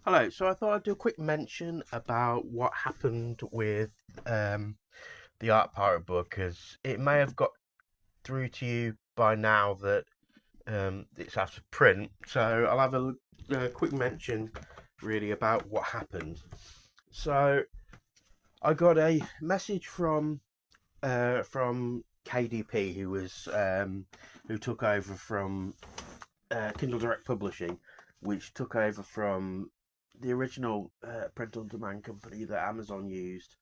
Hello, so I thought I'd do a quick mention about what happened with um, the Art Pirate book, as it may have got through to you by now that it's out of print. So I'll have a quick mention really about what happened. So I got a message from KDP, who took over from Kindle Direct Publishing, which took over from the original print-on-demand company that Amazon used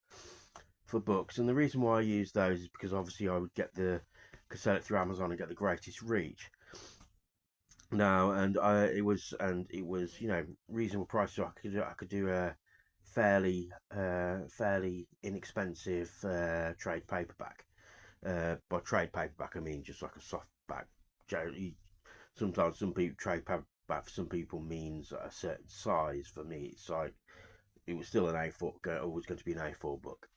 for books. And the reason why I used those is because obviously I would could sell it through Amazon and get the greatest reach. Now, it was reasonable price, so I could do a fairly inexpensive trade paperback. By trade paperback, I mean just like a softback. Sometimes some people trade paperback for some people means a certain size. For me, it's like it was still an A4, always going to be an A4 book.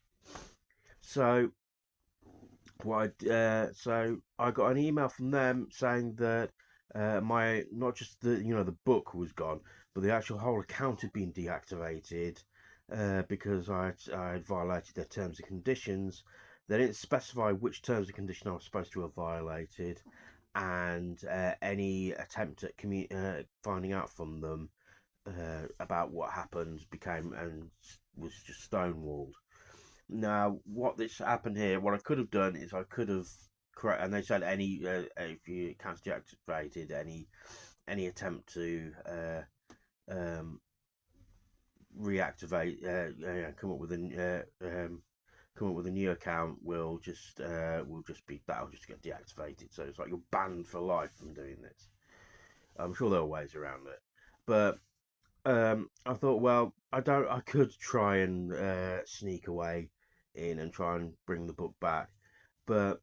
So so I got an email from them saying that my not just the book was gone, but the actual whole account had been deactivated because I had violated their terms and conditions. They didn't specify which terms and conditions I was supposed to have violated, and any attempt at finding out from them about what happened became and was just stonewalled. Now, what this happened here, what I could have done is I could have correct, and they said any if you can't deactivated any attempt to um, reactivate, come up with a new account will just be that'll just get deactivated. So it's like you're banned for life from doing this. I'm sure there are ways around it, but I thought, well, I could try and sneak away in and try and bring the book back, but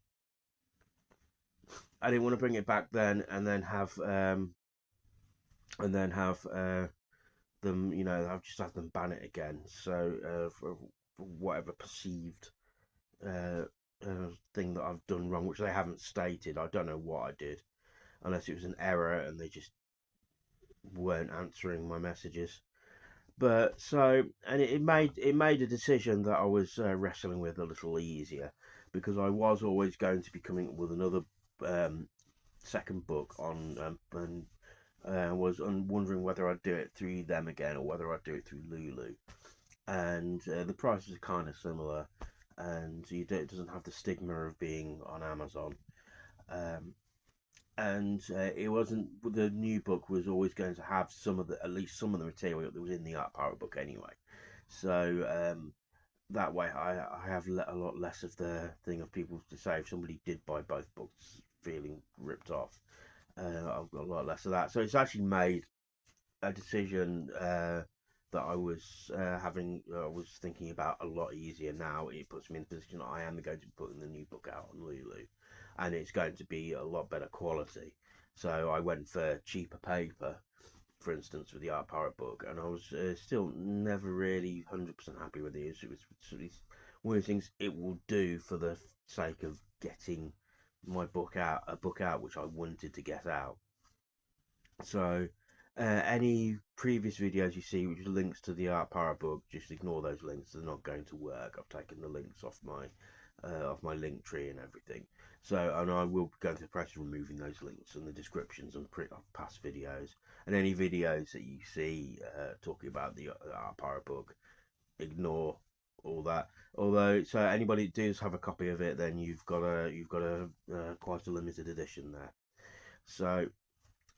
I didn't want to bring it back then and then have them, I've just had them ban it again. So for whatever perceived uh, thing that I've done wrong, which they haven't stated, I don't know what I did, unless it was an error and they just weren't answering my messages. But so, and it made a decision that I was wrestling with a little easier, because I was always going to be coming up with another um, second book on and was wondering whether I'd do it through them again or whether I'd do it through Lulu. And the prices are kind of similar, and it doesn't have the stigma of being on Amazon. Um, and it wasn't the new book was always going to have some of the at least some of the material that was in the Art Pirate book anyway. So that way I have a lot less of the thing of people to say if somebody did buy both books feeling ripped off. I've got a lot less of that. So it's actually made a decision that I was thinking about a lot easier now. It puts me in a position that I am going to be putting the new book out on Lulu, and it's going to be a lot better quality. So I went for cheaper paper, for instance, with the Art Pirate book, and I was still never really 100% happy with it. It's one of the things it will do for the sake of getting my book out which I wanted to get out. So, any previous videos you see which links to the Art Pirate book, just ignore those links. They're not going to work. I've taken the links off my link tree and everything. So, and I will go to the process of removing those links and the descriptions and print off past videos. And any videos that you see talking about the Art Pirate book, ignore all that. Although, so anybody that does have a copy of it, then you've got a quite a limited edition there. So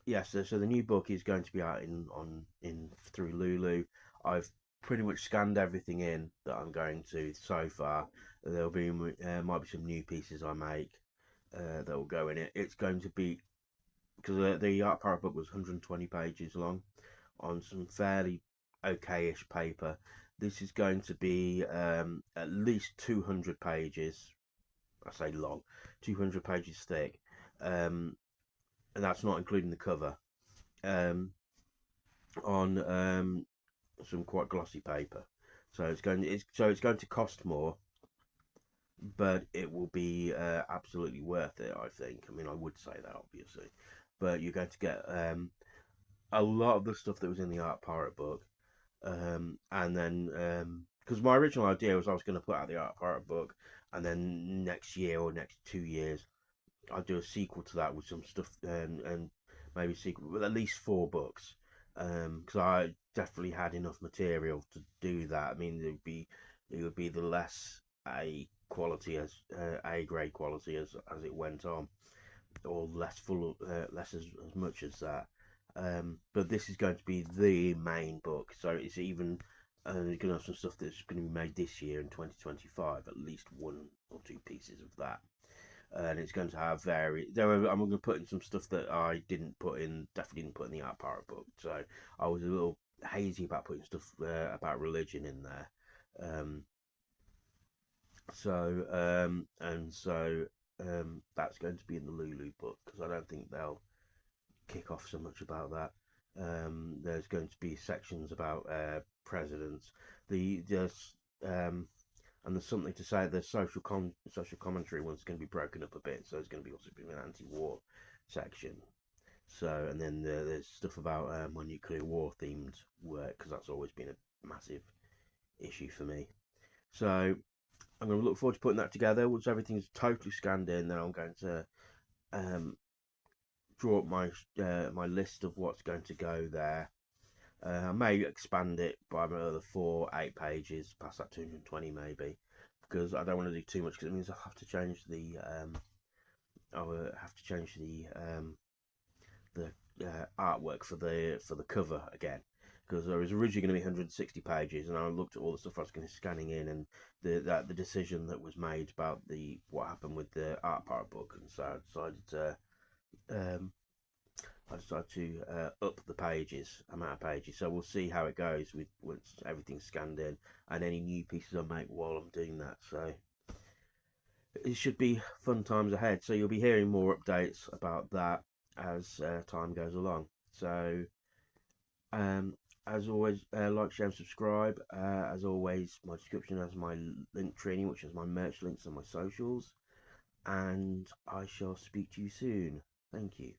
yes, so the new book is going to be out in through Lulu. I've pretty much scanned everything in that I'm going to so far. There'll be might be some new pieces I make that will go in it. It's going to be because the Art Pirate book was 120 pages long on some fairly okayish paper. This is going to be at least 200 pages. I say long, 200 pages thick, and that's not including the cover. Um, on some quite glossy paper. So it's going to cost more, but it will be absolutely worth it. I think. I mean, I would say that obviously. but you're going to get a lot of the stuff that was in the Art Pirate book. And then because my original idea was I was going to put out the Art Pirate book, and then next year or next 2 years I'd do a sequel to that with some stuff, and maybe sequel with at least 4 books. Because I definitely had enough material to do that. I mean, it would be the less A grade quality as it went on, or less full, less as much as that. But this is going to be the main book, so it's even going to have some stuff that's going to be made this year in 2025, at least 1 or 2 pieces of that. And it's going to have I'm going to put in some stuff that I didn't put in, definitely didn't put in the Art Pirate book. So I was a little hazy about putting stuff about religion in there. Um, that's going to be in the Lulu book, because I don't think they'll kick off so much about that. There's going to be sections about presidents. There's and there's something to say. The social commentary one's going to be broken up a bit, so there's going to be also an anti-war section. So, and then there's stuff about my nuclear war themed work, because that's always been a massive issue for me. So I'm going to look forward to putting that together. Once everything's totally scanned in, then I'm going to um, draw up my list of what's going to go there. I may expand it by another 8 pages, past that 220 maybe, because I don't want to do too much, because it means I have to change the artwork for the cover again, because there was originally going to be 160 pages, and I looked at all the stuff I was going to scanning in, and the decision that was made about what happened with the Art Pirate book, and so um, I decided to up the amount of pages. So we'll see how it goes with once everything's scanned in, and any new pieces I make while I'm doing that. So it should be fun times ahead. So you'll be hearing more updates about that as time goes along. So um, as always, like, share, and subscribe. As always, my description has my link tree, which has my merch links and my socials. And I shall speak to you soon. Thank you.